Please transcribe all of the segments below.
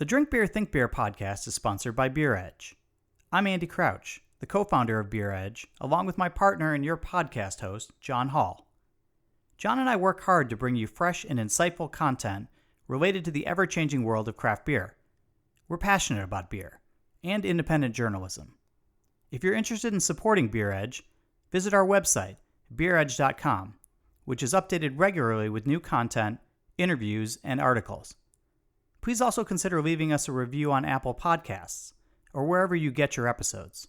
The Drink Beer, Think Beer podcast is sponsored by Beer Edge. I'm Andy Crouch, the co-founder of Beer Edge, along with my partner and your podcast host, John Hall. John and I work hard to bring you fresh and insightful content related to the ever-changing world of craft beer. We're passionate about beer and independent journalism. If you're interested in supporting Beer Edge, visit our website, beeredge.com, which is updated regularly with new content, interviews, and articles. Please also consider leaving us a review on Apple Podcasts or wherever you get your episodes.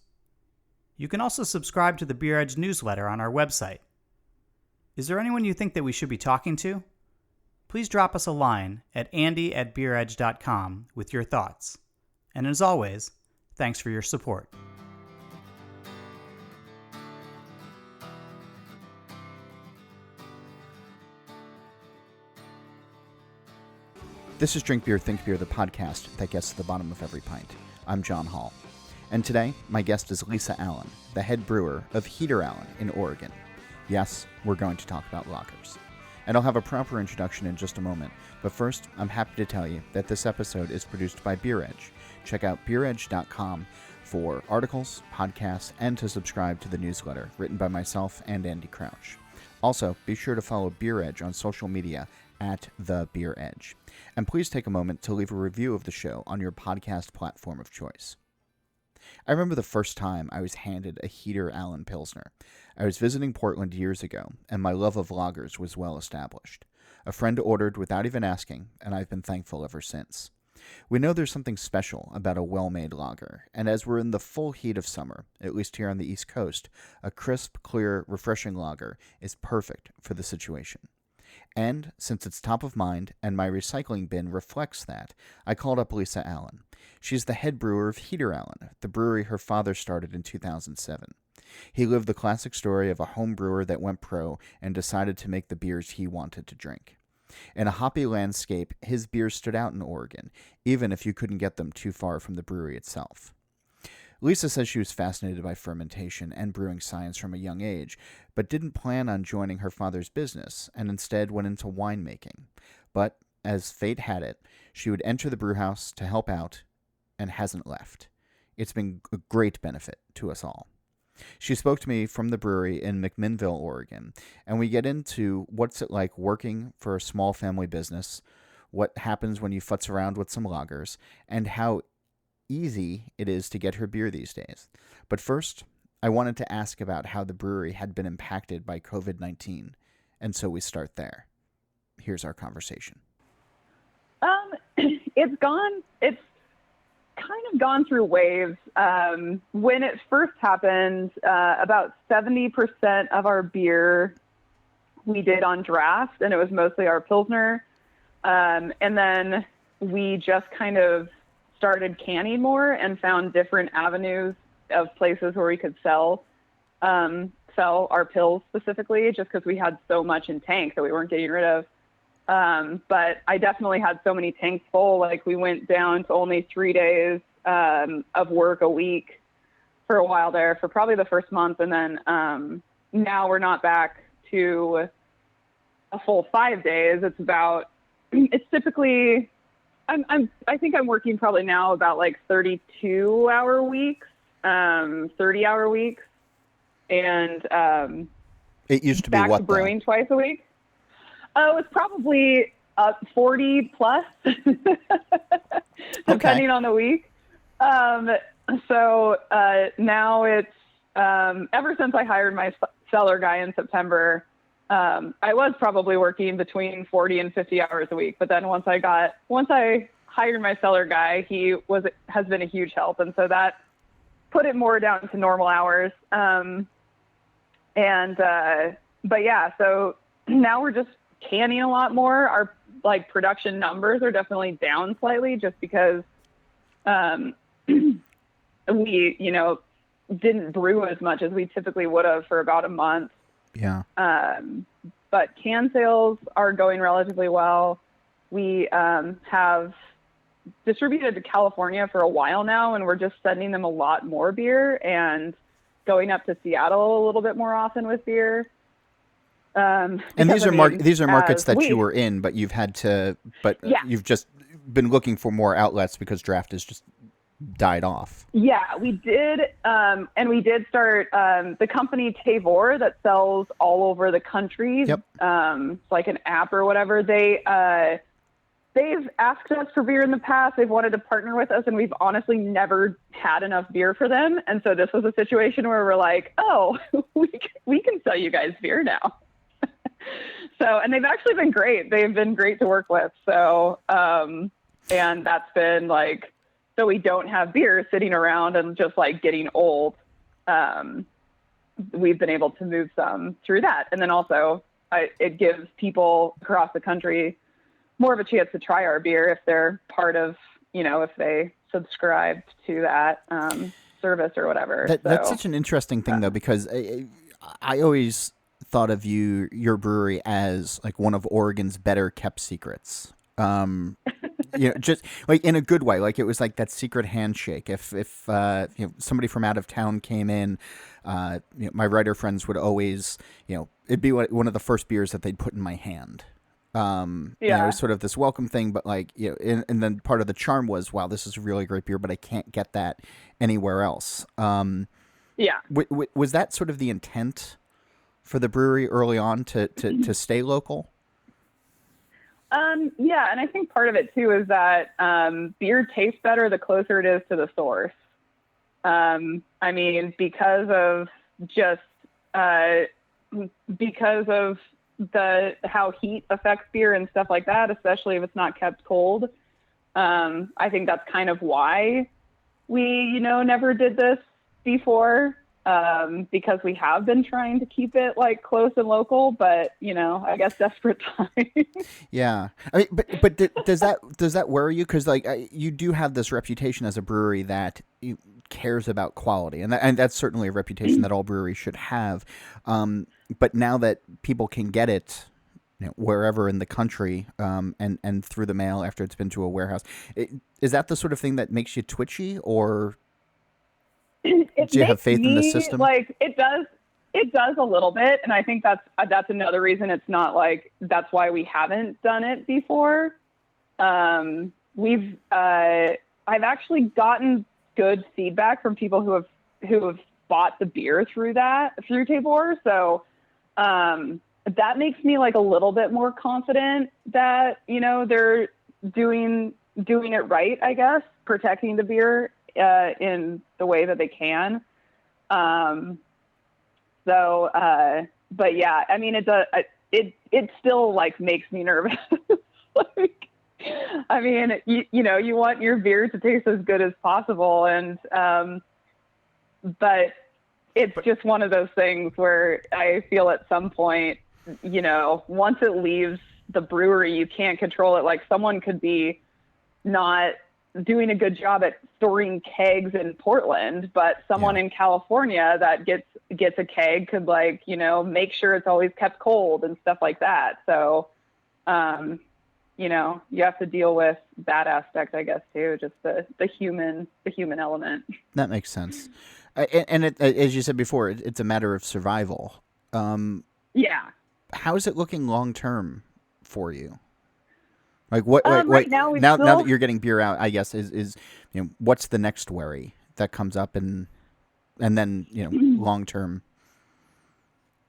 You can also subscribe to the Beer Edge newsletter on our website. Is there anyone you think that we should be talking to? Please drop us a line at andy@beeredge.com with your thoughts. And as always, thanks for your support. This is Drink Beer, Think Beer, the podcast that gets to the bottom of every pint. I'm John Hall. And today, my guest is Lisa Allen, the head brewer of Heater Allen in Oregon. Yes, we're going to talk about lagers. And I'll have a proper introduction in just a moment. But first, I'm happy to tell you that this episode is produced by Beer Edge. Check out beeredge.com for articles, podcasts, and to subscribe to the newsletter written by myself and Andy Crouch. Also, be sure to follow Beer Edge on social media at The Beer Edge. And please take a moment to leave a review of the show on your podcast platform of choice. I remember the first time I was handed a Heater Allen Pilsner. I was visiting Portland years ago, and my love of lagers was well established. A friend ordered without even asking, and I've been thankful ever since. We know there's something special about a well-made lager, and as we're in the full heat of summer, at least here on the East Coast, a crisp, clear, refreshing lager is perfect for the situation. And since it's top of mind and my recycling bin reflects that, I called up Lisa Allen. She's the head brewer of Heater Allen, the brewery her father started in 2007. He lived the classic story of a home brewer that went pro and decided to make the beers he wanted to drink. In a hoppy landscape, his beers stood out in Oregon, even if you couldn't get them too far from the brewery itself. Lisa says she was fascinated by fermentation and brewing science from a young age, but didn't plan on joining her father's business and instead went into winemaking. But, as fate had it, she would enter the brewhouse to help out and hasn't left. It's been a great benefit to us all. She spoke to me from the brewery in McMinnville, Oregon, and we get into what's it like working for a small family business, what happens when you futz around with some lagers, and how easy it is to get her beer these days. But first, I wanted to ask about how the brewery had been impacted by COVID-19, and so we start there. Here's our conversation. It's kind of gone through waves. When it first happened, about 70% of our beer we did on draft, and it was mostly our Pilsner. And then we just kind of started canning more and found different avenues of places where we could sell our pills specifically, just because we had so much in tank that we weren't getting rid of. But I definitely had so many tanks full, like we went down to only 3 days of work a week for a while there for probably the first month. And then now we're not back to a full 5 days. It's typically, I think I'm working probably now about like 32-hour weeks, 30-hour weeks, and it used to be back what, to brewing though? twice a week. Oh, it's probably 40 plus, depending on the week. So now it's ever since I hired my cellar guy in September. I was probably working between 40 and 50 hours a week, but then once I hired my cellar guy, has been a huge help. And so that put it more down to normal hours. But yeah, so now we're just canning a lot more. Our production numbers are definitely down slightly just because, we, didn't brew as much as we typically would have for about a month. Yeah. But can sales are going relatively well. We have distributed to California for a while now, and we're just sending them a lot more beer and going up to Seattle a little bit more often with beer. And these are markets that you were in, but you've had to, yeah. you've just been looking for more outlets because draft has just died off. Yeah, we did. And we did start the company Tavor that sells all over the country. Yep. It's like an app or whatever. They've asked us for beer in the past. They've wanted to partner with us, and we've honestly never had enough beer for them. And so this was a situation where we're like, oh, we can sell you guys beer now. So, and they've actually been great. They've been great to work with. So, and that's been like, so we don't have beer sitting around and just like getting old. We've been able to move some through that. And then also it gives people across the country more of a chance to try our beer if they're part of, if they subscribed to that service or whatever. That's such an interesting thing, though, because I always thought of your brewery as like one of Oregon's better kept secrets. Just like in a good way. Like it was like that secret handshake. If somebody from out of town came in, my writer friends would always, it'd be one of the first beers that they'd put in my hand. It was sort of this welcome thing, but like, and then part of the charm was, wow, this is a really great beer, but I can't get that anywhere else. Was that sort of the intent for the brewery early on to stay local? Yeah. And I think part of it too is that, beer tastes better the closer it is to the source. I mean, because of how heat affects beer and stuff like that, especially if it's not kept cold. I think that's kind of why we, never did this before, because we have been trying to keep it like close and local, but I guess desperate times. Yeah. I mean, but does that worry you? Cause like you do have this reputation as a brewery that cares about quality, and that's certainly a reputation that all breweries should have. But now that people can get it, wherever in the country, and through the mail after it's been to a warehouse, is that the sort of thing that makes you twitchy, or do you have faith in the system? Like it does a little bit, and I think that's another reason it's not like that's why we haven't done it before. I've actually gotten good feedback from people who have bought the beer through Tabor. So that makes me like a little bit more confident that, they're doing it right, I guess, protecting the beer in the way that they can. But yeah, I mean, it still like makes me nervous. Like, I mean, you want your beer to taste as good as possible. And, but it's just one of those things where I feel at some point, once it leaves the brewery, you can't control it. Like someone could be not doing a good job at storing kegs in Portland, but someone in California that gets a keg could like, make sure it's always kept cold and stuff like that. So, you have to deal with that aspect, I guess, too, just the human element. That makes sense. And as you said before, it's a matter of survival. Yeah. How is it looking long term for you? Like what? Right now that you're getting beer out, I guess is what's the next worry that comes up, and then long term.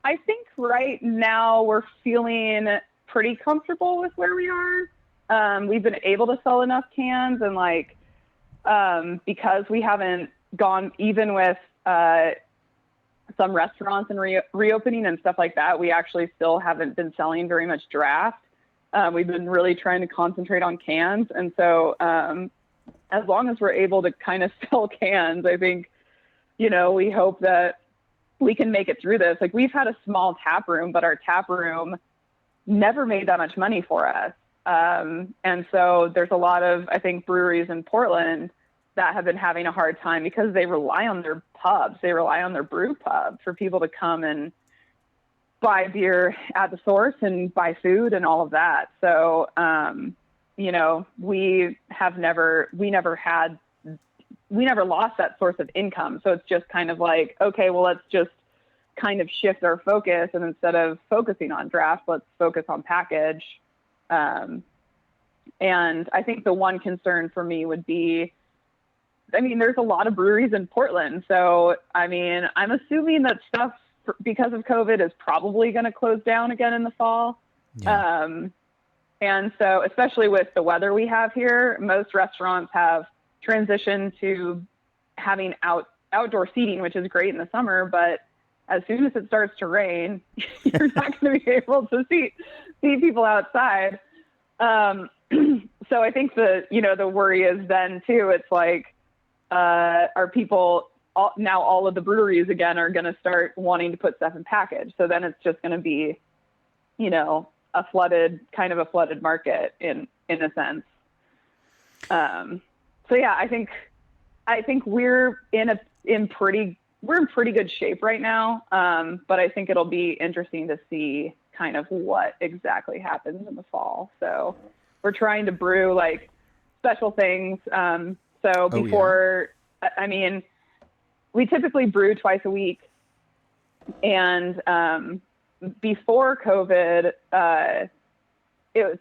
I think right now we're feeling pretty comfortable with where we are. We've been able to sell enough cans, and like because we haven't gone, even with some restaurants and reopening and stuff like that, we actually still haven't been selling very much draft. We've been really trying to concentrate on cans. And so as long as we're able to kind of sell cans, I think, we hope that we can make it through this. Like we've had a small tap room, but our tap room never made that much money for us. And so there's a lot of, I think, breweries in Portland that have been having a hard time because they rely on their pubs. They rely on their brew pub for people to come and buy beer at the source and buy food and all of that. So, we never lost that source of income. So it's just kind of like, okay, well, let's just kind of shift our focus, and instead of focusing on draft, let's focus on package. And I think the one concern for me would be, I mean, there's a lot of breweries in Portland. So, I mean, I'm assuming that stuff because of COVID is probably going to close down again in the fall. Yeah. And so, especially with the weather we have here, most restaurants have transitioned to having outdoor seating, which is great in the summer. But as soon as it starts to rain, you're not going to be able to see people outside. So I think the worry is then too, it's like, are people now all of the breweries again are going to start wanting to put stuff in package. So then it's just going to be, a flooded market in a sense. So yeah, I think we're in pretty good shape right now. But I think it'll be interesting to see kind of what exactly happens in the fall. So we're trying to brew like special things. I mean, we typically brew twice a week, and before COVID,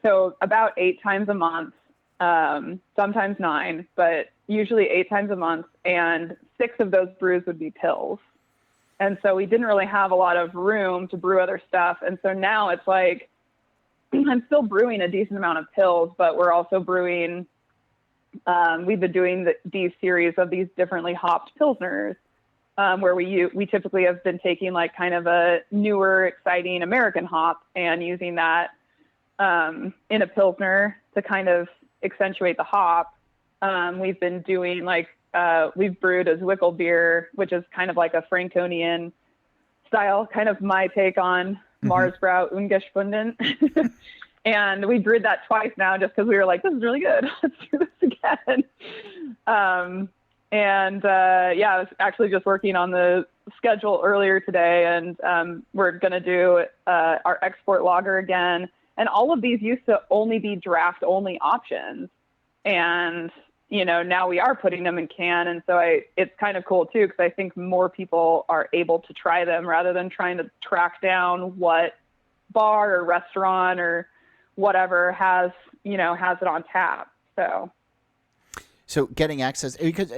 so about 8 times a month, sometimes 9, but usually 8 times a month, and 6 of those brews would be pills. And so we didn't really have a lot of room to brew other stuff. And so now it's like, I'm still brewing a decent amount of pills, but we're also brewing, we've been doing these series of these differently hopped Pilsners, where we typically have been taking like kind of a newer, exciting American hop and using that in a Pilsner to kind of accentuate the hop. We've been doing like, we've brewed a Zwickel beer, which is kind of like a Franconian style, kind of my take on Marsbrau Ungespunden. And we brewed that twice now just because we were like, this is really good. Let's do this again. I was actually just working on the schedule earlier today, and we're going to do our export lager again. And all of these used to only be draft only options. And, now we are putting them in can. And so it's kind of cool too, because I think more people are able to try them rather than trying to track down what bar or restaurant or whatever has it on tap. So getting access, because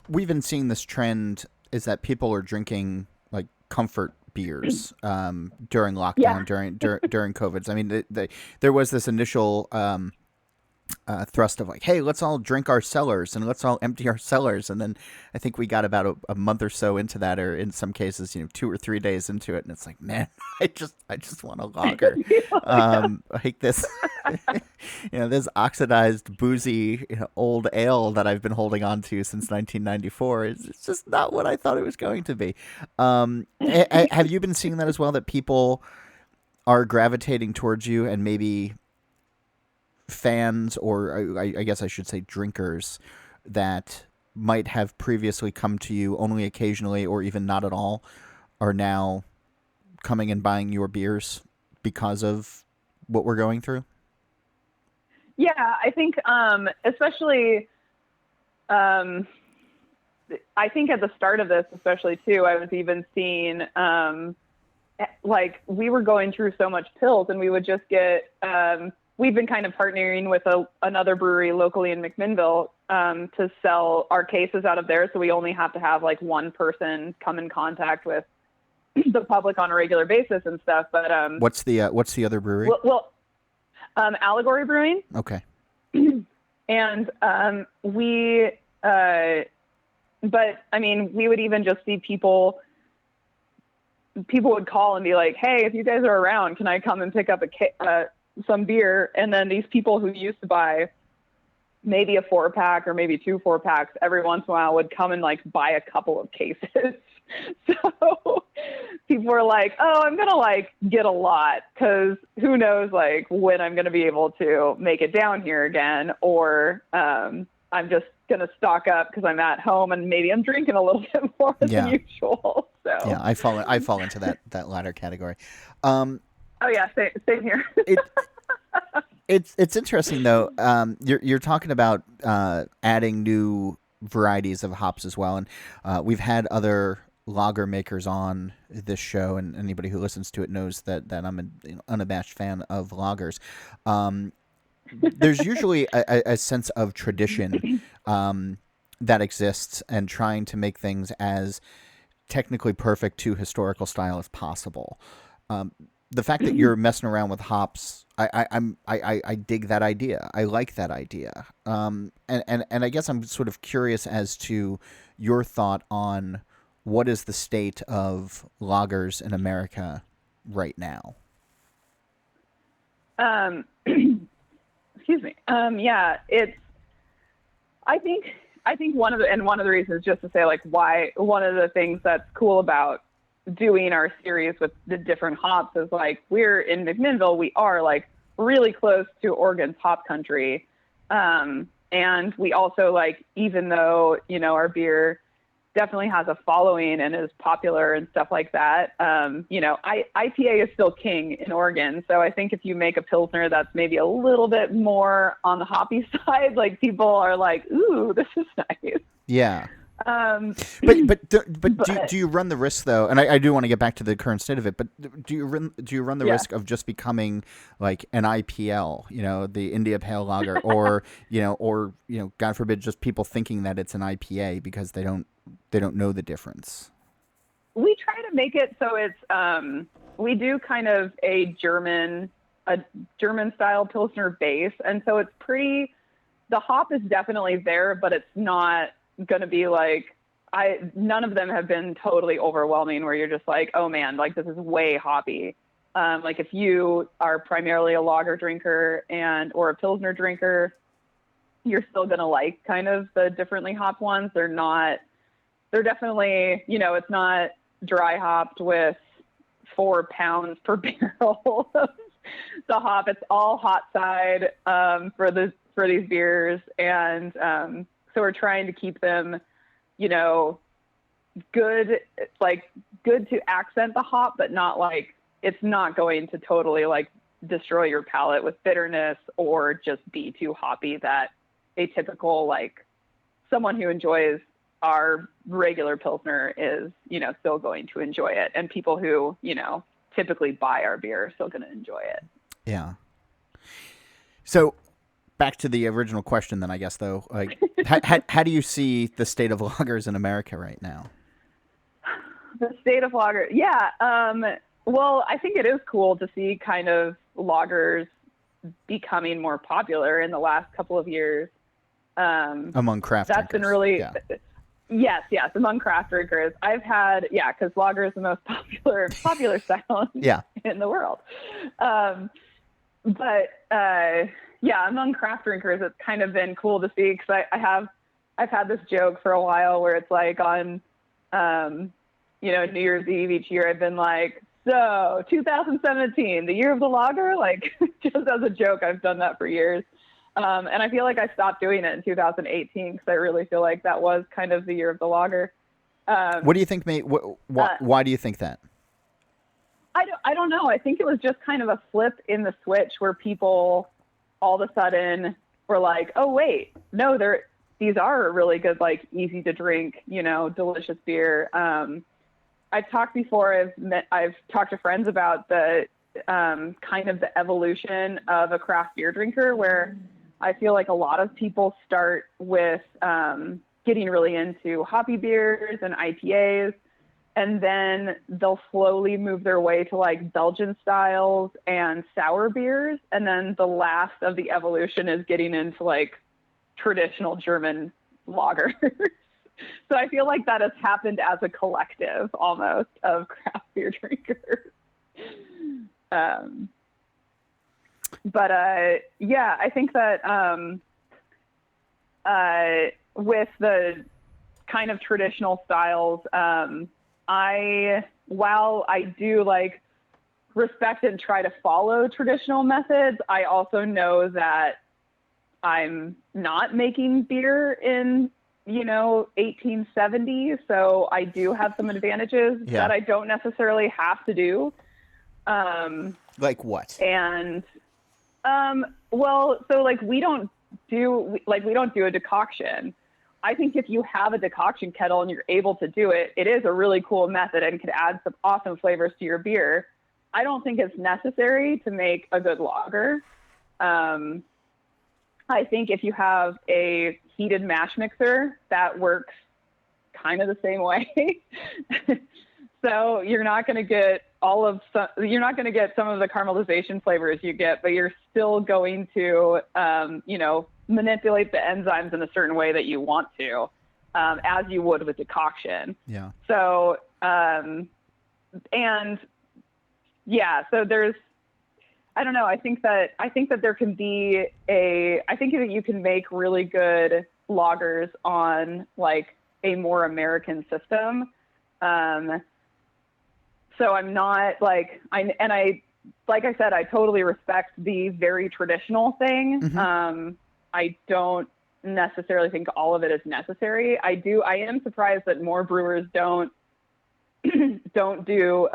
we've been seeing this trend is that people are drinking like comfort beers during lockdown, during COVID. I mean, there was this initial thrust of like, hey, let's all drink our cellars and let's all empty our cellars. And then I think we got about a month or so into that, or in some cases, 2 or 3 days into it. And it's like, man, I just want a lager. Like this, this oxidized, boozy, old ale that I've been holding on to since 1994. It's just not what I thought it was going to be. Have you been seeing that as well, that people are gravitating towards you, and maybe fans, or I guess I should say drinkers, that might have previously come to you only occasionally or even not at all, are now coming and buying your beers because of what we're going through? Yeah, I think especially I think at the start of this, especially too, I was even seeing like we were going through so much pills, and we would just get we've been kind of partnering with another brewery locally in McMinnville to sell our cases out of there. So we only have to have like one person come in contact with the public on a regular basis and stuff. But what's the other brewery? Well, Allegory Brewing. Okay. And but I mean, we would even just see people would call and be like, hey, if you guys are around, can I come and pick up some beer? And then these people who used to buy maybe a 4-pack or maybe 2 4-packs every once in a while would come and like buy a couple of cases. So people were like, oh, I'm going to like get a lot, because who knows like when I'm going to be able to make it down here again, or I'm just going to stock up because I'm at home and maybe I'm drinking a little bit more than usual. So yeah, I fall into that latter category. Oh yeah, same here. It's interesting though. You're talking about adding new varieties of hops as well, and we've had other lager makers on this show, and anybody who listens to it knows that I'm an unabashed fan of lagers. there's usually a sense of tradition that exists, and trying to make things as technically perfect to historical style as possible. The fact that you're messing around with hops, I dig that idea. I like that idea. And I guess I'm sort of curious as to your thought on what is the state of lagers in America right now. Excuse me. Yeah, I think one of the reasons, just to say, like, why one of the things that's cool about doing our series with the different hops is, like, we're in McMinnville. We are, like, really close to Oregon's hop country. And we also, like, even though, our beer definitely has a following and is popular and stuff like that, IPA is still king in Oregon. So I think if you make a Pilsner that's maybe a little bit more on the hoppy side, like, people are like, ooh, this is nice. Yeah. But do you run the risk, though? And I do want to get back to the current state of it. But do you run the risk of just becoming like an IPL, the India Pale Lager, or God forbid, just people thinking that it's an IPA because they don't know the difference? We try to make it so it's we do kind of a German style Pilsner base, and so it's pretty. The hop is definitely there, but it's not going to be like, none of them have been totally overwhelming where you're just like, oh man, like, this is way hoppy. Like, if you are primarily a lager drinker or a Pilsner drinker, you're still going to like kind of the differently hopped ones. They're definitely, it's not dry hopped with 4 pounds per barrel of the hop. It's all hot side for these beers. And so we're trying to keep them, good to accent the hop, but not like, it's not going to totally like destroy your palate with bitterness or just be too hoppy that a typical, like, someone who enjoys our regular Pilsner is, still going to enjoy it. And people who, typically buy our beer are still going to enjoy it. Yeah. So back to the original question then, I guess, though, like, how do you see the state of lagers in America right now? The state of lager. Yeah. Well, I think it is cool to see kind of lagers becoming more popular in the last couple of years. Among craft drinkers. That's been really, yes, among craft drinkers. I've had, because lager is the most popular style in the world. Among craft drinkers, it's kind of been cool to see, because I've had this joke for a while where it's like on, New Year's Eve each year, I've been like, so 2017, the year of the lager, like, just as a joke, I've done that for years. And I feel like I stopped doing it in 2018 because I really feel like that was kind of the year of the lager. What do you think, mate? Why do you think that? I don't know. I think it was just kind of a flip in the switch where people all of a sudden were like, oh, wait, no, these are really good, like, easy to drink, delicious beer. I've talked before, I've talked to friends about the kind of the evolution of a craft beer drinker, where I feel like a lot of people start with getting really into hoppy beers and IPAs, and then they'll slowly move their way to, like, Belgian styles and sour beers. And then the last of the evolution is getting into, like, traditional German lagers. So I feel like that has happened as a collective almost of craft beer drinkers. I think that with the kind of traditional styles, while I do, like, respect and try to follow traditional methods, I also know that I'm not making beer in 1870, so I do have some advantages that I don't necessarily have to do. Like what? And so, like, we don't do a decoction. I think if you have a decoction kettle and you're able to do it, it is a really cool method and could add some awesome flavors to your beer. I don't think it's necessary to make a good lager. I think if you have a heated mash mixer, that works kind of the same way. So you're not going to get you're not going to get some of the caramelization flavors you get, but you're still going to, manipulate the enzymes in a certain way that you want to, as you would with decoction. Yeah. So, so there's, I don't know. I think that there can be I think that you can make really good lagers on like a more American system. So I'm not like, like I said, I totally respect the very traditional thing. Mm-hmm. I don't necessarily think all of it is necessary. I am surprised that more brewers don't do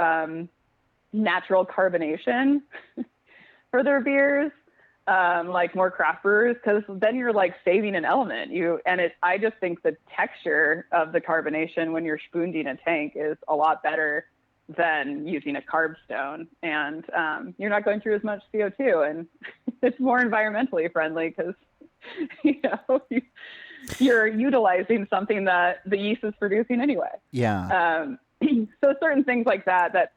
natural carbonation for their beers, like more craft brewers, because then you're like saving an element. I just think the texture of the carbonation when you're spoonding a tank is a lot better than using a carb stone, and you're not going through as much CO2, and it's more environmentally friendly because you're utilizing something that the yeast is producing anyway. Yeah. So certain things like that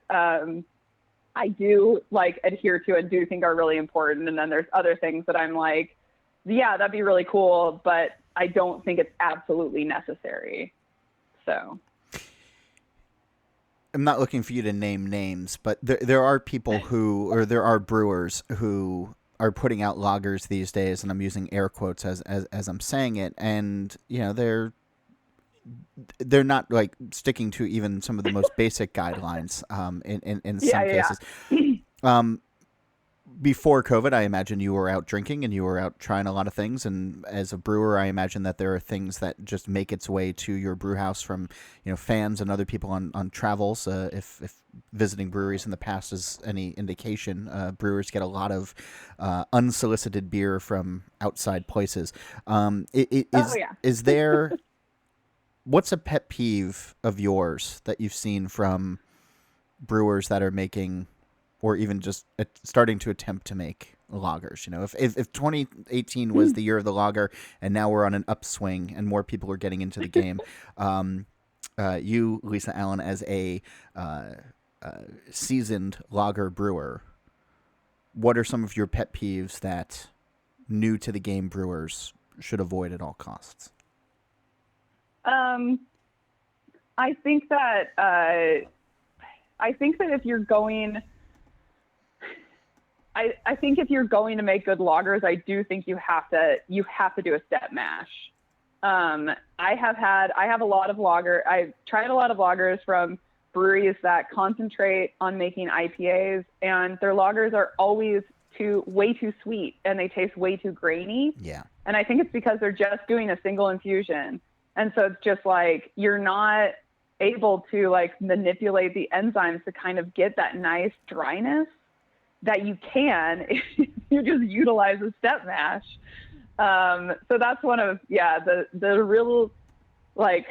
I do like adhere to and do think are really important, and then there's other things that I'm like, yeah, that'd be really cool, but I don't think it's absolutely necessary. So I'm not looking for you to name names, but there are people there are brewers who are putting out lagers these days, and I'm using air quotes as I'm saying it, and they're not like sticking to even some of the most basic guidelines in some cases. Before COVID, I imagine you were out drinking and you were out trying a lot of things. And as a brewer, I imagine that there are things that just make its way to your brew house from, fans and other people on travels. If visiting breweries in the past is any indication, brewers get a lot of unsolicited beer from outside places. Is there, what's a pet peeve of yours that you've seen from brewers that are making, or even just starting to attempt to make lagers? If 2018 was the year of the lager, and now we're on an upswing and more people are getting into the game, you, Lisa Allen, as a seasoned lager brewer, what are some of your pet peeves that new to the game brewers should avoid at all costs? I think that if you're going, I think if you're going to make good lagers, I do think you have to do a step mash. I've tried a lot of lagers from breweries that concentrate on making IPAs, and their lagers are always way too sweet, and they taste way too grainy. Yeah. And I think it's because they're just doing a single infusion. And so it's just like, you're not able to like manipulate the enzymes to kind of get that nice dryness that you can if you just utilize a step mash. So that's one of, the real like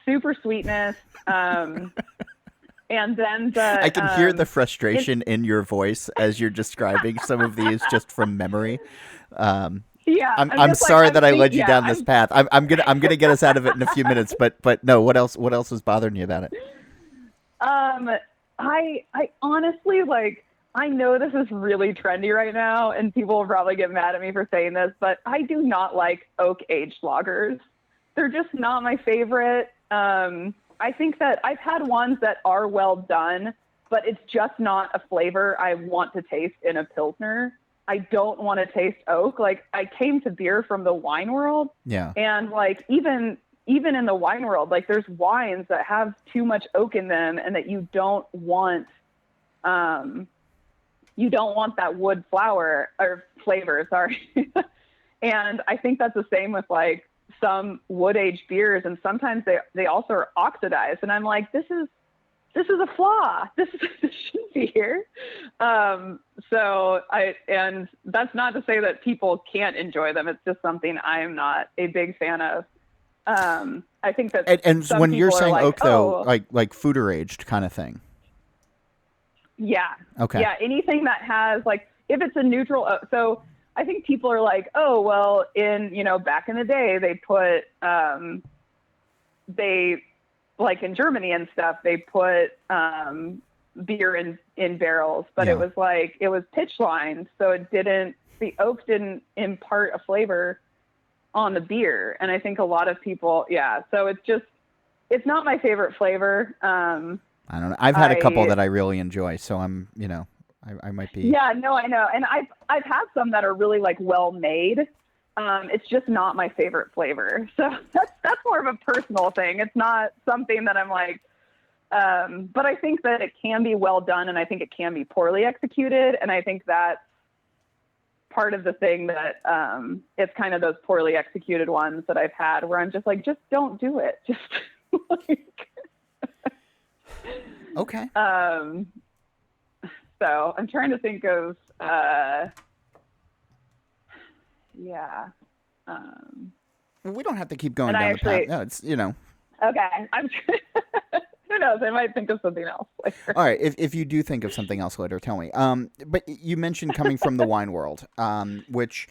super sweetness. And then I can hear the frustration in your voice as you're describing some of these just from memory. Yeah, I'm sorry that I led you down this path. I'm gonna get us out of it in a few minutes. But no, what else is bothering you about it? I honestly, like, I know this is really trendy right now, and people will probably get mad at me for saying this, but I do not like oak aged lagers. They're just not my favorite. I think that I've had ones that are well done, but it's just not a flavor I want to taste in a Pilsner. I don't want to taste oak. Like, I came to beer from the wine world. Yeah. And like, even in the wine world, like, there's wines that have too much oak in them, and that you don't want that wood flower or flavor, sorry. And I think that's the same with like some wood aged beers, and sometimes they also are oxidized, and I'm like, this is a flaw. This shouldn't be here. And that's not to say that people can't enjoy them. It's just something I'm not a big fan of. I think that, and when you're saying like, oak, though, like foeder aged kind of thing. Yeah. Okay. Yeah. Anything that has, like, if it's a neutral, so I think people are like, oh, well, back in the day, they put, like in Germany and stuff, they put beer in barrels, but Yeah. it was pitch lined, so the oak didn't impart a flavor on the beer. And I think a lot of people, so it's not my favorite flavor. I don't know. I've had a couple that I really enjoy, so I'm, I might be. Yeah, no, I know. And I've had some that are really like well made. It's just not my favorite flavor. So that's more of a personal thing. It's not something that I'm like, but I think that it can be well done, and I think it can be poorly executed. And I think that's part of the thing that it's kind of those poorly executed ones that I've had where I'm just like, just don't do it. Just like, okay. So I'm trying to think of, We don't have to keep going and down the path. No, it's, Okay. Who knows? I might think of something else later. All right. If you do think of something else later, tell me. But you mentioned coming from the wine world, which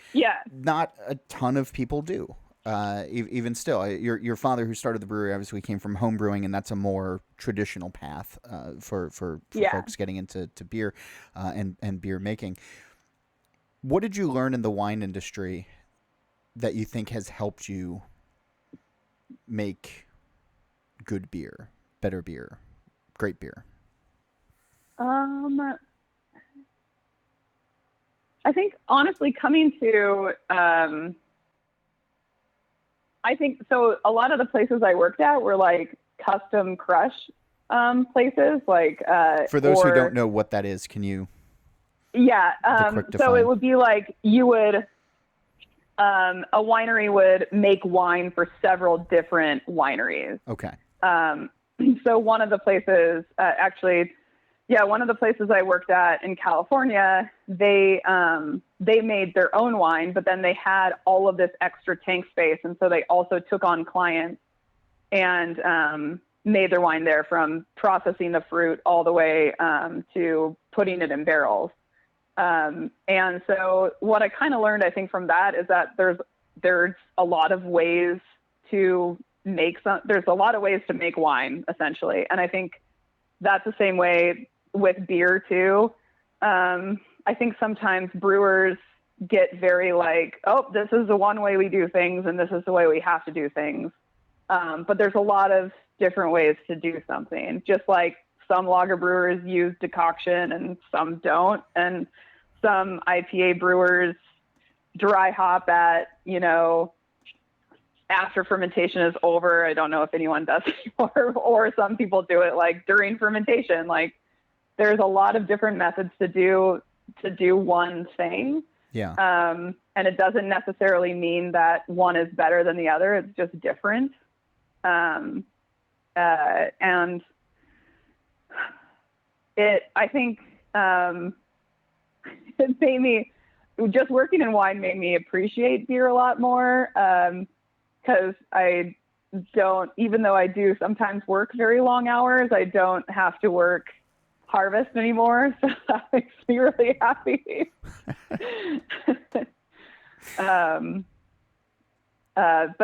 not a ton of people do. Even still, your father, who started the brewery, obviously came from home brewing, and that's a more traditional path for folks getting into beer and beer making. What did you learn in the wine industry that you think has helped you make good beer, better beer, great beer? I think honestly coming to, I think so. A lot of the places I worked at were like custom crush places, like for those who don't know what that is, can you? Yeah. quick So define. it would be like you would, a winery would make wine for several different wineries. Okay. So one of the places, one of the places I worked at in California, they made their own wine, but then they had all of this extra tank space. And so they also took on clients and made their wine there, from processing the fruit all the way to putting it in barrels. And so what I kind of learned, I think, from that is that there's a lot of ways to there's a lot of ways to make wine, essentially. And I think that's the same way with beer too. I think sometimes brewers get very like, oh, this is the one way we do things and this is the way we have to do things. But there's a lot of different ways to do something, just like some lager brewers use decoction and some don't. And some IPA brewers dry hop at, after fermentation is over. I don't know if anyone does anymore, or some people do it like during fermentation. Like there's a lot of different methods to do one thing. Yeah. And it doesn't necessarily mean that one is better than the other. It's just different. And I think, it made me, just working in wine made me appreciate beer a lot more. Cause I don't, even though I do sometimes work very long hours, I don't have to work harvest anymore. So that makes me really happy. But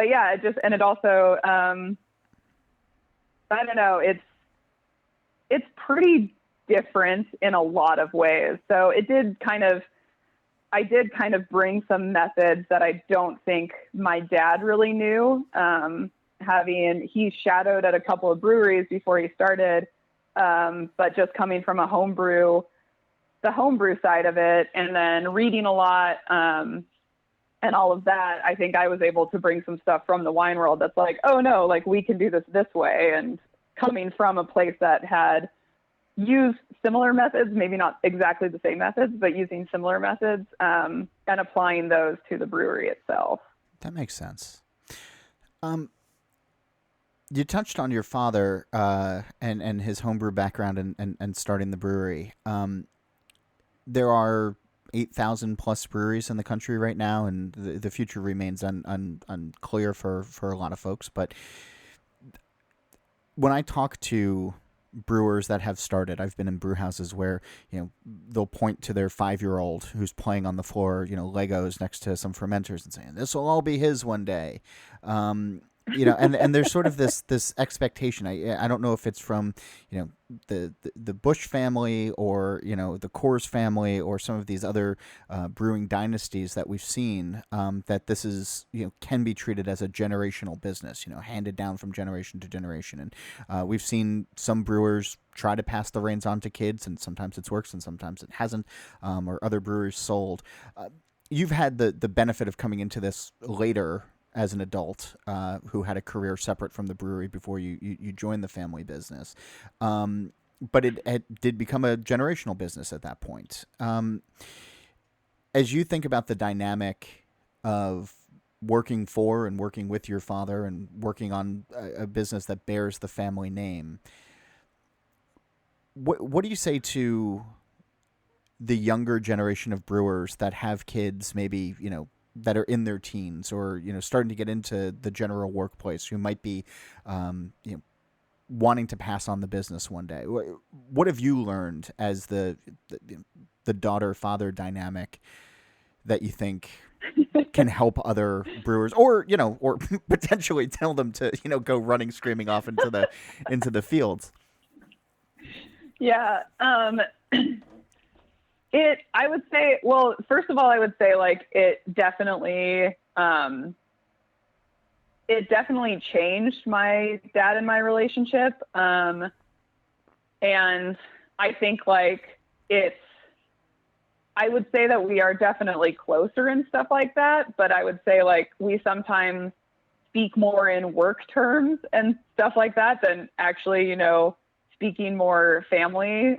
yeah, it also, I don't know, it's pretty different in a lot of ways. So I did kind of bring some methods that I don't think my dad really knew. He shadowed at a couple of breweries before he started. But just coming from the homebrew side of it, and then reading a lot, and all of that, I think I was able to bring some stuff from the wine world that's like, oh no, like we can do this way. And coming from a place that had used similar methods, maybe not exactly the same methods, but using similar methods, and applying those to the brewery itself. That makes sense. You touched on your father and his homebrew background and starting the brewery. There are 8,000 plus breweries in the country right now, and the future remains unclear for a lot of folks. But when I talk to brewers that have started. I've been in brew houses where, they'll point to their 5-year-old who's playing on the floor, Legos next to some fermenters and saying, this will all be his one day. And there's sort of this expectation. I don't know if it's from, the Bush family or, the Coors family or some of these other brewing dynasties that we've seen, that this is, can be treated as a generational business, handed down from generation to generation. And we've seen some brewers try to pass the reins on to kids, and sometimes it's worked and sometimes it hasn't, or other breweries sold. You've had the benefit of coming into this later as an adult, who had a career separate from the brewery before you joined the family business. But it did become a generational business at that point. As you think about the dynamic of working for and working with your father and working on a business that bears the family name, what do you say to the younger generation of brewers that have kids, maybe, that are in their teens or, starting to get into the general workplace, who might be, wanting to pass on the business one day? What have you learned as the daughter-father dynamic that you think can help other brewers, or potentially tell them to, go running, screaming off into the fields? Yeah. I would say, well, first of all, I would say it definitely changed my dad and my relationship. And I think I would say that we are definitely closer and stuff like that, but I would say we sometimes speak more in work terms and stuff like that than actually, speaking more family.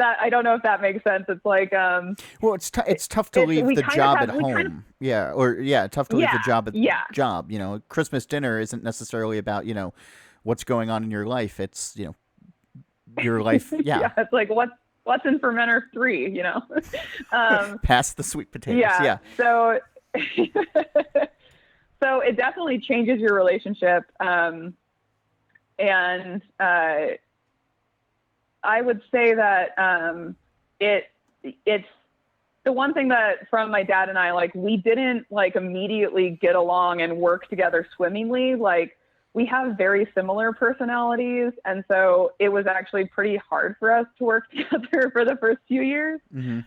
I don't know if that makes sense. It's well, it's tough to leave the job at home. Tough to leave the job at job. Christmas dinner isn't necessarily about, what's going on in your life. It's, your life. Yeah. It's what's in fermenter 3, Pass the sweet potatoes. Yeah. So, so it definitely changes your relationship. And I would say that it's the one thing that from my dad and I, we didn't immediately get along and work together swimmingly. We have very similar personalities, and so it was actually pretty hard for us to work together for the first few years. Mm-hmm.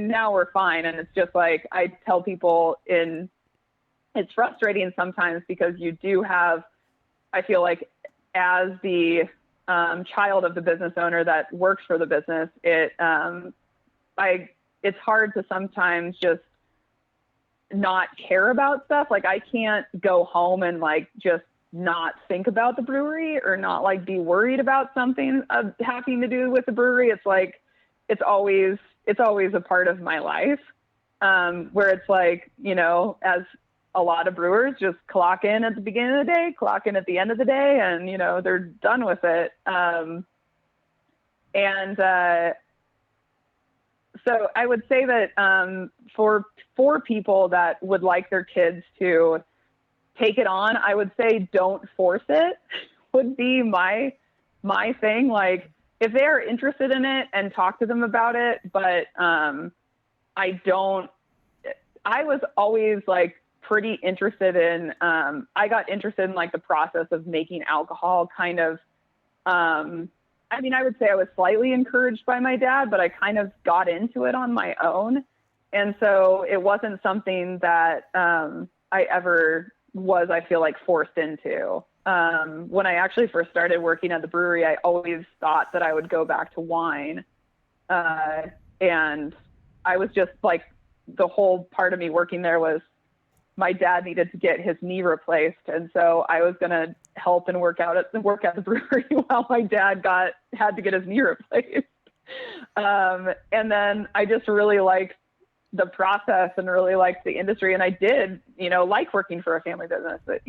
Now we're fine, and it's just I tell people it's frustrating sometimes because you do have, I feel as the child of the business owner that works for the business, it's hard to sometimes just not care about stuff. I can't go home and just not think about the brewery or not be worried about something having to do with the brewery. It's always a part of my life, where it's as a lot of brewers just clock in at the beginning of the day, clock in at the end of the day, and, they're done with it. So I would say that for people that would like their kids to take it on, I would say don't force it would be my thing. If they're interested in it, and talk to them about it. But I was always pretty interested in, I got interested in the process of making alcohol kind of, I would say I was slightly encouraged by my dad, but I kind of got into it on my own. And so it wasn't something that I ever was, I feel forced into. When I actually first started working at the brewery, I always thought that I would go back to wine. And I was just the whole part of me working there was my dad needed to get his knee replaced. And so I was going to help and work at the brewery while my dad had to get his knee replaced. And then I just really liked the process and really liked the industry. And I did, like working for a family business. But,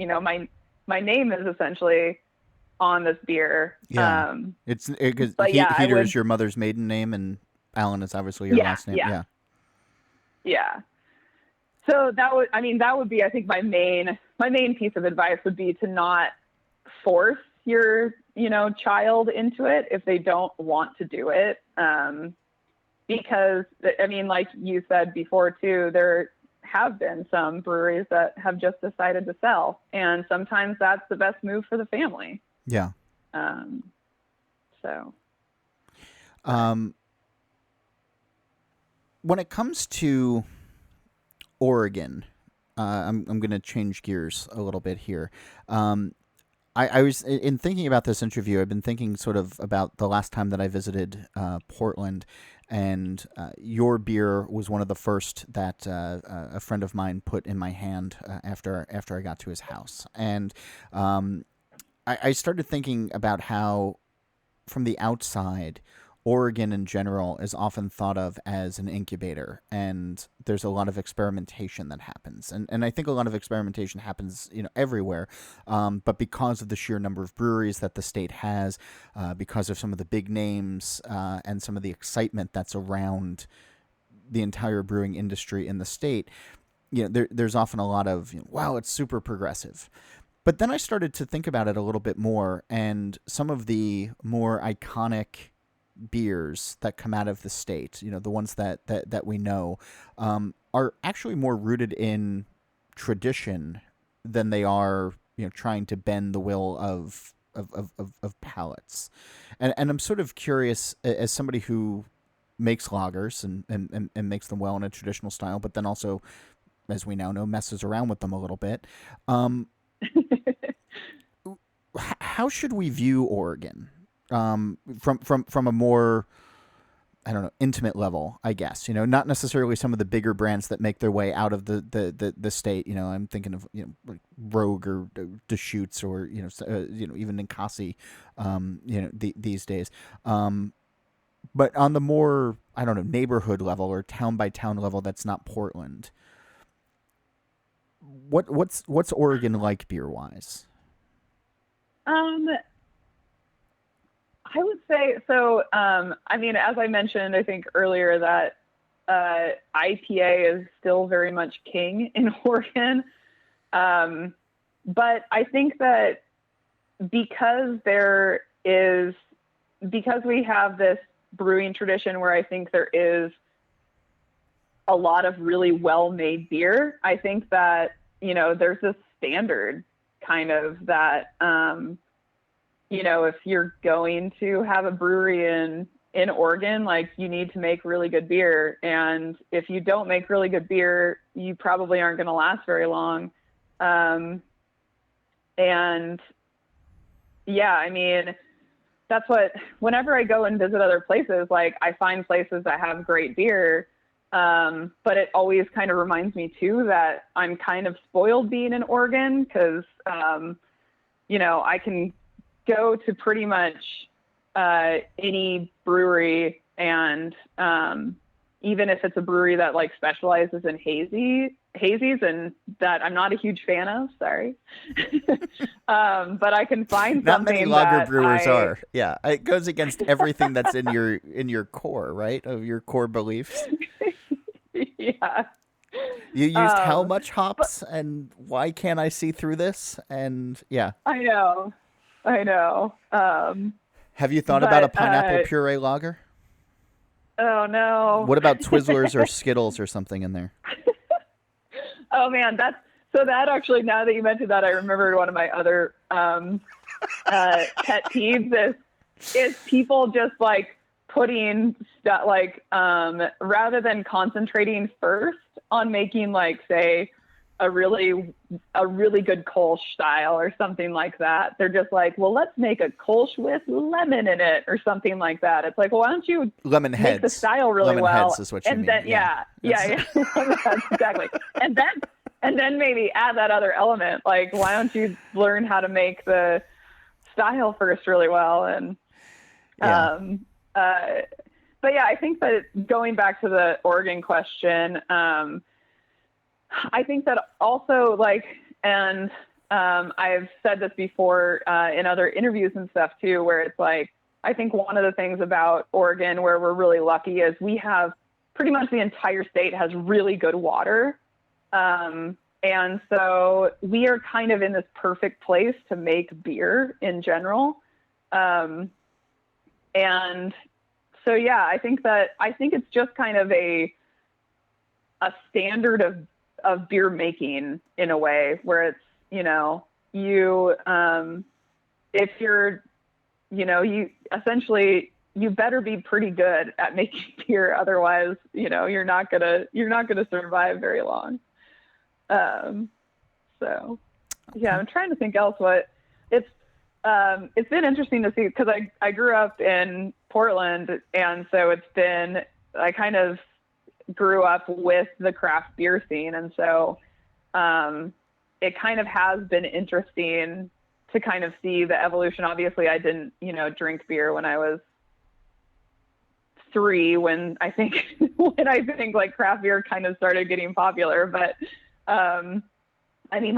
my name is essentially on this beer. Yeah. It's because Heater is your mother's maiden name, and Allen is obviously your last name. Yeah. So that would be, I think my main piece of advice would be to not force your, child into it if they don't want to do it. Because like you said before too, there have been some breweries that have just decided to sell, and sometimes that's the best move for the family. Yeah. When it comes to Oregon, I'm going to change gears a little bit here. I was in thinking about this interview. I've been thinking sort of about the last time that I visited Portland, and your beer was one of the first that a friend of mine put in my hand after I got to his house, and I started thinking about how, from the outside, Oregon in general is often thought of as an incubator, and there's a lot of experimentation that happens. And I think a lot of experimentation happens, everywhere. But because of the sheer number of breweries that the state has, because of some of the big names and some of the excitement that's around the entire brewing industry in the state, there's often a lot of, wow, it's super progressive. But then I started to think about it a little bit more, and some of the more iconic beers that come out of the state, the ones that we know, are actually more rooted in tradition than they are, trying to bend the will of palates. And I'm sort of curious, as somebody who makes lagers and makes them well in a traditional style, but then also, as we now know, messes around with them a little bit. How should we view Oregon? From a more, I don't know, intimate level, I guess, not necessarily some of the bigger brands that make their way out of the state. I'm thinking of, like Rogue or Deschutes or, even Ninkasi, these days. But on the more, I don't know, neighborhood level or town by town level, that's not Portland. What's Oregon like beer wise? I would say so. As I mentioned, I think earlier that IPA is still very much king in Oregon. But I think that because we have this brewing tradition where I think there is a lot of really well-made beer, I think that, there's this standard kind of that, if you're going to have a brewery in Oregon, like, you need to make really good beer. And if you don't make really good beer, you probably aren't going to last very long. That's whenever I go and visit other places, like, I find places that have great beer. But it always kind of reminds me too that I'm kind of spoiled being in Oregon, because, I can go to pretty much any brewery, and even if it's a brewery that like specializes in hazies, and that I'm not a huge fan of, sorry. But I can find not something many lager brewers are. Yeah, it goes against everything that's in your core, right? Of your core beliefs. Yeah. You used how much hops, and why can't I see through this? And yeah. I know. Have you thought about a pineapple puree lager? Oh no. What about Twizzlers or Skittles or something in there? Oh man, that actually, now that you mentioned that, I remembered one of my other pet peeves is people just like putting stuff like rather than concentrating first on making, like, say, a really good Kolsch style or something like that. They're just like, well, let's make a Kolsch with lemon in it or something like that. It's like, well, why don't you lemon make heads. the style really lemon well? Heads is what you and mean. Then, yeah. Lemon heads, exactly. And then maybe add that other element. Like, why don't you learn how to make the style first really well? And but yeah, I think that going back to the Oregon question, I think that also, like, and I've said this before in other interviews and stuff too, where it's like, I think one of the things about Oregon where we're really lucky is we have pretty much the entire state has really good water. And so we are kind of in this perfect place to make beer in general. And so, yeah, I think it's just kind of a standard of beer making in a way where it's, if you're, you essentially, you better be pretty good at making beer. Otherwise, you're not gonna survive very long. So yeah, I'm trying to think else what it's been interesting to see, because I grew up in Portland, and so I kind of grew up with the craft beer scene. And so, it kind of has been interesting to kind of see the evolution. Obviously I didn't, drink beer when I was 3, when I think like craft beer kind of started getting popular. But, my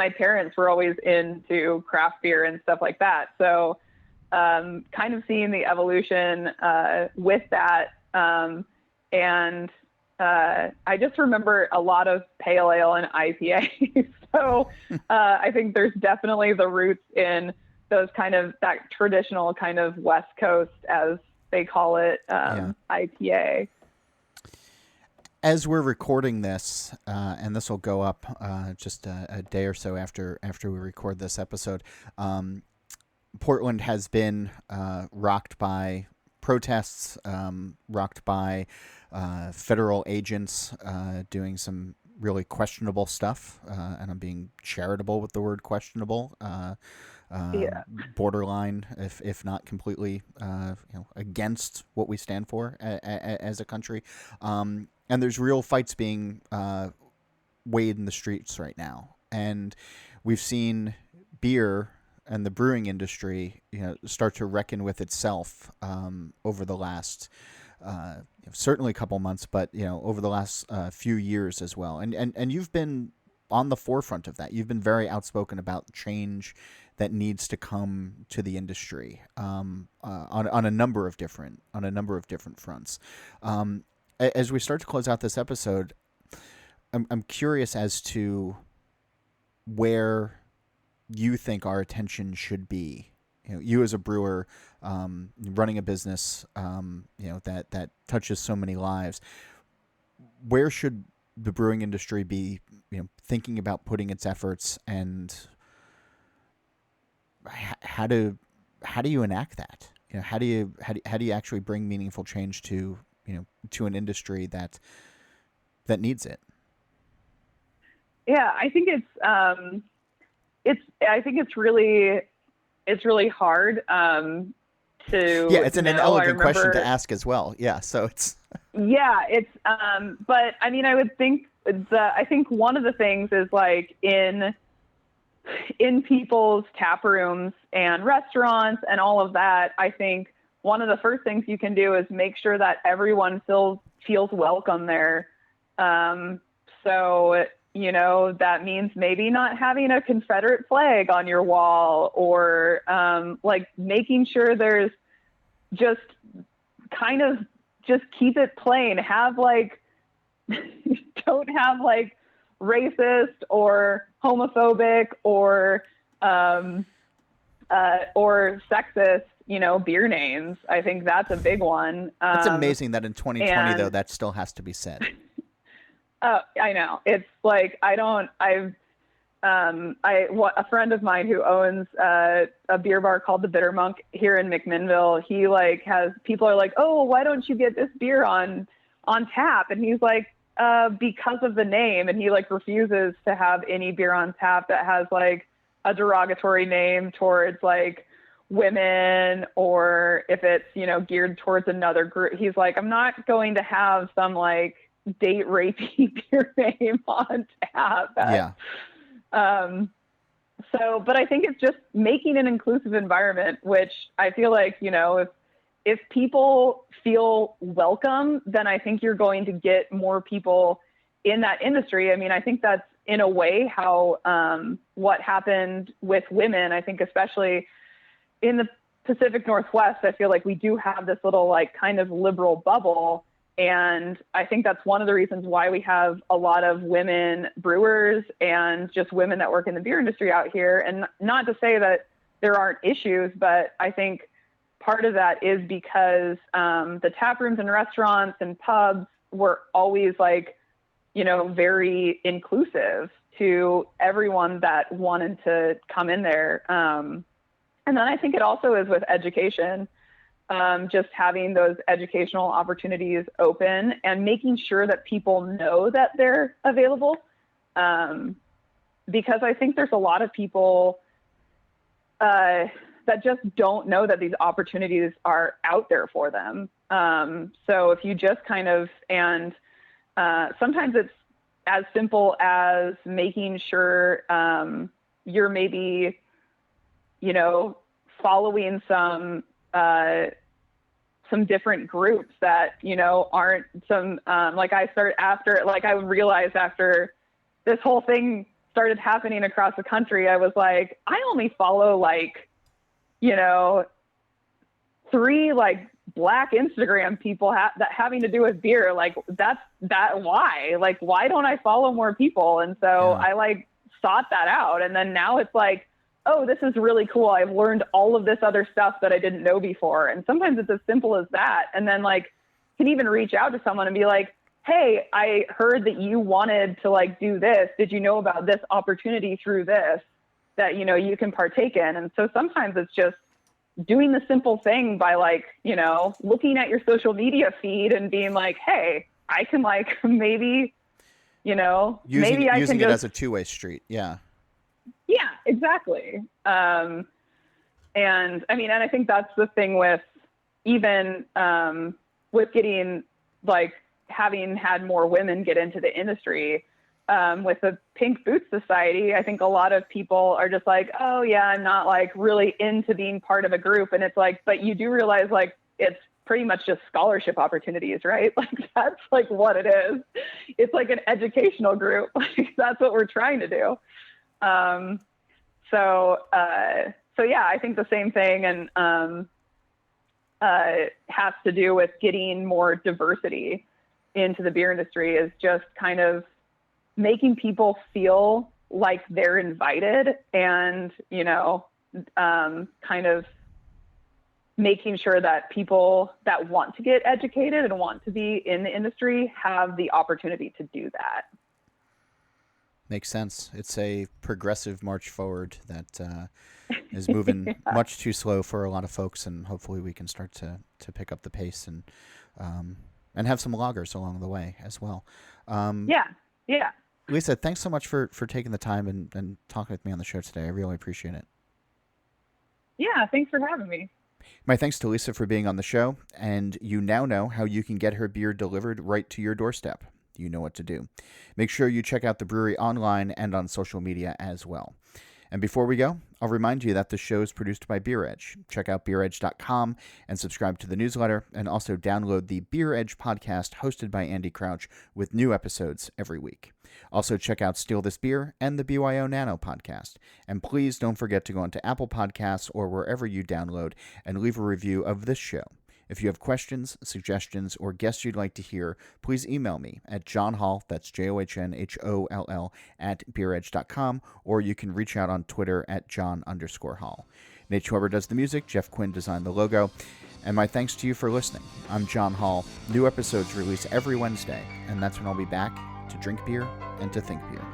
parents were always into craft beer and stuff like that. So, kind of seeing the evolution, with that. And I just remember a lot of pale ale and IPA. So I think there's definitely the roots in those that traditional kind of West Coast, as they call it, IPA. As we're recording this, and this will go up just a day or so after we record this episode, Portland has been rocked by protests, rocked by federal agents doing some really questionable stuff, and I'm being charitable with the word questionable, borderline, if not completely, against what we stand for as a country. And there's real fights being weighed in the streets right now, and we've seen beer and the brewing industry, start to reckon with itself over the last, certainly a couple months, but over the last few years as well. And you've been on the forefront of that. You've been very outspoken about change that needs to come to the industry on a number of different fronts. As we start to close out this episode, I'm curious as to where you think our attention should be. You as a brewer, running a business, that touches so many lives. Where should the brewing industry be, thinking about putting its efforts, and how do you enact that? How do you actually bring meaningful change to an industry that needs it? Yeah, I think it's really hard to. Yeah, it's an inelegant question to ask as well. Yeah, so it's. Yeah, it's. But I would think I think one of the things is like in people's tap rooms and restaurants and all of that. I think one of the first things you can do is make sure that everyone feels welcome there. So. That means maybe not having a Confederate flag on your wall, or like making sure there's just keep it plain. Have don't have racist or homophobic or sexist, beer names. I think that's a big one. It's amazing that in 2020 though, that still has to be said. Oh, I know. It's like, a friend of mine who owns a beer bar called the Bitter Monk here in McMinnville, he has, people are like, oh, why don't you get this beer on tap? And he's like, because of the name. And he refuses to have any beer on tap that has a derogatory name towards women, or if it's, geared towards another group. He's like, I'm not going to have some date rapey beer name on tap. Yeah. But I think it's just making an inclusive environment, which I feel like, if people feel welcome, then I think you're going to get more people in that industry. I think that's in a way how, what happened with women. I think especially in the Pacific Northwest, I feel like we do have this little kind of liberal bubble. And I think that's one of the reasons why we have a lot of women brewers and just women that work in the beer industry out here. And not to say that there aren't issues, but I think part of that is because the tap rooms and restaurants and pubs were always like, you know, very inclusive to everyone that wanted to come in there. And then I think it also is with education. Just having those educational opportunities open and making sure that people know that they're available. Because I think there's a lot of people that just don't know that these opportunities are out there for them. So if you just kind of, and sometimes it's as simple as making sure you're maybe, you know, following some different groups that, you know, aren't some, like I realized after this whole thing started happening across the country, I was like, I only follow like, you know, 3 like Black Instagram people that having to do with beer. Like why? Like, why don't I follow more people? And so I like sought that out. And then now it's like, oh, this is really cool. I've learned all of this other stuff that I didn't know before. And sometimes it's as simple as that. And then like, can even reach out to someone and be like, hey, I heard that you wanted to like do this. Did you know about this opportunity through this that, you know, you can partake in? And so sometimes it's just doing the simple thing by like, you know, looking at your social media feed and being like, hey, I can like maybe, you know, using I using can it just, as a two-way street. Yeah. Yeah, exactly. And I mean, and I think that's the thing with even with getting like having had more women get into the industry with the Pink Boots Society. I think a lot of people are just like, oh yeah, I'm not like really into being part of a group. And it's like, but you do realize like it's pretty much just scholarship opportunities, right? Like that's like what it is. It's like an educational group. Like that's what we're trying to do. So yeah, I think the same thing and has to do with getting more diversity into the beer industry is just kind of making people feel like they're invited and, you know, kind of making sure that people that want to get educated and want to be in the industry have the opportunity to do that. Makes sense. It's a progressive march forward that is moving much too slow for a lot of folks, and hopefully we can start to pick up the pace and have some loggers along the way as well. Yeah. Lisa, thanks so much for taking the time and talking with me on the show today. I really appreciate it. Yeah, thanks for having me. My thanks to Lisa for being on the show, and you now know how you can get her beer delivered right to your doorstep. You know what to do. Make sure you check out the brewery online and on social media as well. And before we go, I'll remind you that the show is produced by Beer Edge. Check out beeredge.com and subscribe to the newsletter, and also download the Beer Edge podcast hosted by Andy Crouch with new episodes every week. Also check out Steal This Beer and the BYO Nano podcast. And please don't forget to go onto Apple Podcasts or wherever you download and leave a review of this show. If you have questions, suggestions, or guests you'd like to hear, please email me at johnholl, that's JOHNHOLL, at beeredge.com, or you can reach out on Twitter at John_Hall. Nate Schweber does the music, Jeff Quinn designed the logo, and my thanks to you for listening. I'm John Hall. New episodes release every Wednesday, and that's when I'll be back to drink beer and to think beer.